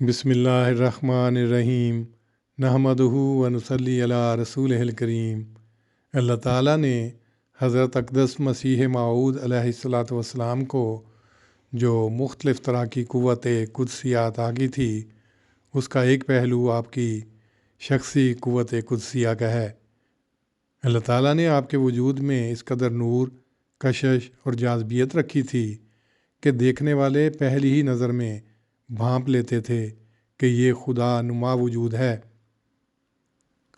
बिस्मिल्लाहिर्रहमानिर्रहीम नहमदुहु व नुसल्ली अला रसूलिहिल करीम। अल्लाह ताला ने हज़रत अक़दस मसीह मऊद अलैहिस्सलातु वस्सलाम को जो मुख्तलिफ़ तरह की क़ुव्वत क़ुदसिया अता की थी, उसका एक पहलू आपकी शख्सी क़ुव्वत क़ुदसिया का है। अल्लाह ताला ने आपके वजूद में इस कदर नूर, कशिश और जाज़बियत रखी थी कि देखने वाले पहली ही नज़र में भांप लेते थे कि ये खुदा नुमा वजूद है,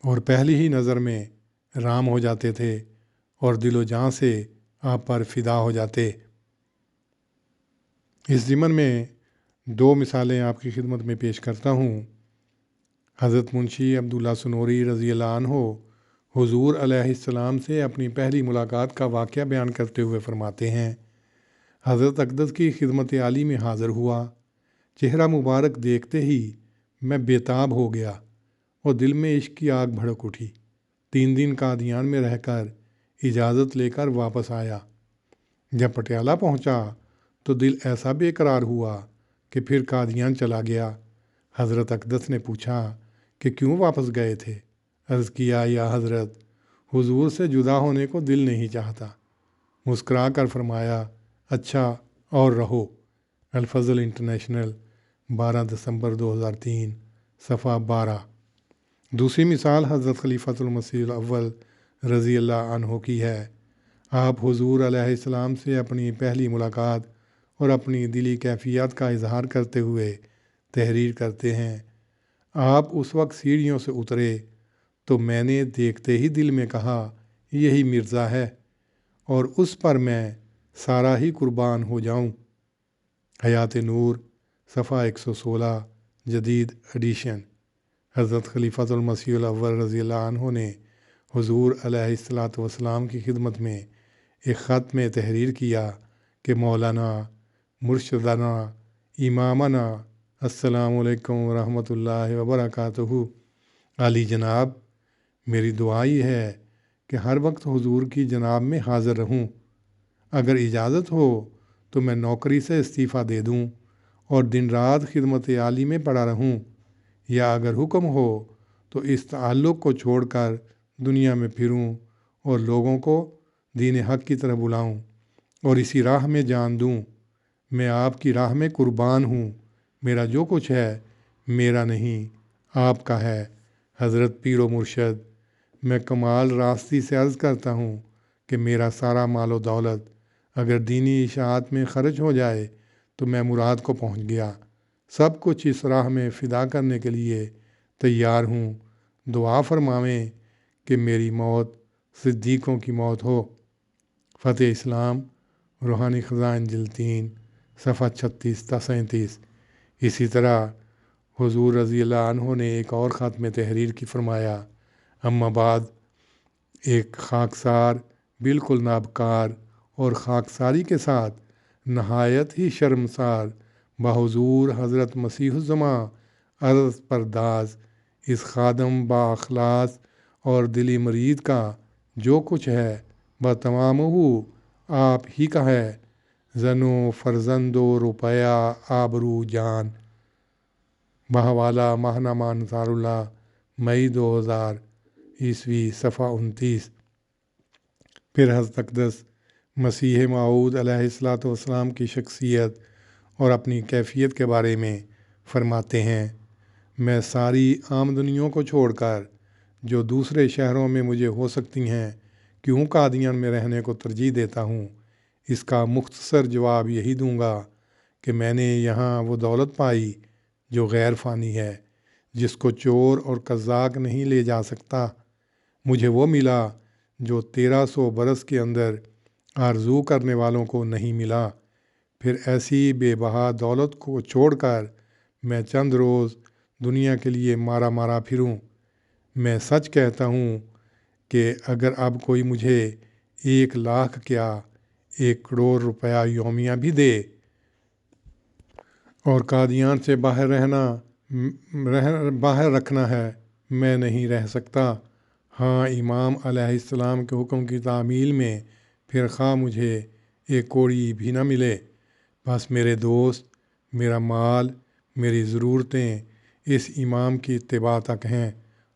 और पहली ही नज़र में राम हो जाते थे और दिलो जान से आप पर फ़िदा हो जाते। इस ज़िमन में दो मिसालें आपकी खिदमत में पेश करता हूँ। हज़रत मुंशी अब्दुल्ला सुनोरी रज़ियल्लाहु अन्हु हुज़ूर अलैहिस्सलाम से अपनी पहली मुलाकात का वाक़या बयान करते हुए फ़रमाते हैं, हज़रत अक़दस की खिदमत आली में हाज़िर हुआ। चेहरा मुबारक देखते ही मैं बेताब हो गया और दिल में इश्क की आग भड़क उठी। 3 दिन कादियान में रहकर इजाज़त लेकर वापस आया। जब पटियाला पहुंचा तो दिल ऐसा बेकरार हुआ कि फिर कादियान चला गया। हज़रत अक़दस ने पूछा कि क्यों वापस गए थे। अर्ज़ किया, या हज़रत, हुजूर से जुदा होने को दिल नहीं चाहता। मुस्कुरा कर फरमाया, अच्छा और रहो। अल-फ़ज़ल इंटरनेशनल 12 दिसंबर 2003 सफ़ा 12। दूसरी मिसाल हज़रत खलीफ़तुल मसीह अव्वल रज़ियल्लाहु अन्हु की है। आप हुज़ूर अलैहिस्सलाम से अपनी पहली मुलाकात और अपनी दिली कैफ़ियत का इजहार करते हुए तहरीर करते हैं। आप उस वक्त सीढ़ियों से उतरे तो मैंने देखते ही दिल में कहा, यही मिर्ज़ा है और उस पर मैं सारा ही कुर्बान हो जाऊं। हयात नूर सफ़ा 116 जदीद एडिशन। हज़रत खलीफ़तुल मसीह अव्वल रज़ियल्लाहु अन्हु ने हुज़ूर अलैहिस्सलातु वस्सलाम की खिदमत में एक ख़त में तहरीर किया कि मौलाना मुर्शदना इमामना अस्सलामु अलैकुम व रहमतुल्लाहि व बरकातुहू। आली जनाब, मेरी दुआ ही है कि हर वक्त हुज़ूर की जनाब में हाज़िर रहूं। अगर इजाज़त हो तो मैं नौकरी से इस्तीफ़ा दे दूं और दिन रात खिदमत आली में पड़ा रहूं, या अगर हुक्म हो तो इस ताल्लुक़ को छोड़कर दुनिया में फिरूं और लोगों को दीन हक़ की तरफ बुलाऊं और इसी राह में जान दूं। मैं आपकी राह में कुर्बान हूँ। मेरा जो कुछ है मेरा नहीं, आपका है। हज़रत पीरो मुर्शद, मैं कमाल रास्ती से अर्ज़ करता हूँ कि मेरा सारा मालो दौलत अगर दीनी इशाअत में ख़र्च हो जाए तो मैं मुराद को पहुँच गया। सब कुछ इस राह में फ़िदा करने के लिए तैयार हूँ। दुआ फरमावें कि मेरी मौत सिद्दीक़ों की मौत हो। फ़तेह इस्लाम रूहानी ख़ज़ाइन जिल्द 3 सफ़ा 36 ता 37। इसी तरह हुज़ूर रज़ियल्लाहु अन्हु ने एक और ख़त में तहरीर की फ़रमाया, अम्मा बाद, एक खाकसार बिल्कुल नाबकार और खाकसारी के साथ नहायत ही शर्मसार बाहुज़ूर हज़रत मसीहुज़्ज़मा अर्ज़ परदाज़ इस खादम बाअख़लास और दिली मरीद का जो कुछ है बतमामहू आप ही का है। ज़नो फ़र्ज़ंदो रुपया आबरू जान। बहवाला माहनामा अंसारुल्लाह मई 2000 ईस्वी सफ़ा 29। फिर हज़रत अक़दस मसीह मऊद अलैहिस्सलातु वस्सलाम की शख्सियत और अपनी कैफ़ियत के बारे में फ़रमाते हैं, मैं सारी आमदनियों को छोड़कर जो दूसरे शहरों में मुझे हो सकती हैं क्यों कादियान में रहने को तरजीह देता हूँ। इसका मुख्तसर जवाब यही दूँगा कि मैंने यहाँ वो दौलत पाई जो गैर फ़ानी है, जिसको चोर और कज़्ज़ाक नहीं ले जा सकता। मुझे वो मिला जो 1300 बरस के अंदर आरज़ू करने वालों को नहीं मिला। फिर ऐसी बेबहा दौलत को छोड़कर मैं चंद रोज़ दुनिया के लिए मारा मारा फिरूं। मैं सच कहता हूँ कि अगर अब कोई मुझे 1 लाख क्या 1 करोड़ रुपया यौमिया भी दे और कादियान से बाहर रखना है, मैं नहीं रह सकता। हाँ, इमाम अलैहिस्सलाम के हुक्म की तामील में फिर खा मुझे 1 कौड़ी भी ना मिले, बस मेरे दोस्त, मेरा माल, میری ضرورتیں اس امام کی اتباع تک ہیں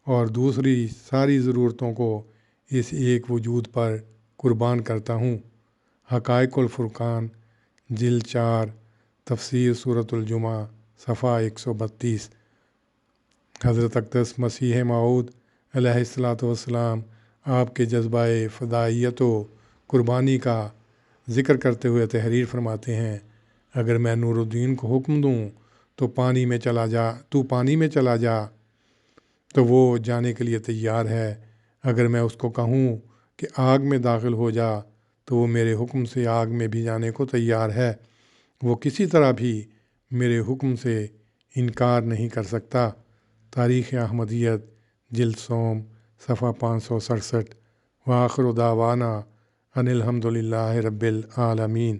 اور دوسری ساری ضرورتوں کو اس ایک وجود پر قربان کرتا ہوں۔ حقائق الفرقان جلد 4 تفسیر سورۃ الجمعہ صفحہ 132۔ حضرت اقدس مسیح موعود علیہ الصلاۃ والسلام آپ کے جذبہ فدائیت و قربانی کا ذکر کرتے ہوئے تحریر فرماتے ہیں، اگر میں نور الدین کو حکم دوں تو پانی میں چلا جا تو وہ جانے کے لیے تیار ہے، اگر میں اس کو کہوں کہ آگ میں داخل ہو جا تو وہ میرے حکم سے آگ میں بھی جانے کو تیار ہے، وہ کسی طرح بھی میرے حکم سے انکار نہیں کر سکتا۔ تاریخ احمدیت جلد سوم صفحہ 567۔ وآخر دعوانا ان الحمد للہ رب العالمین۔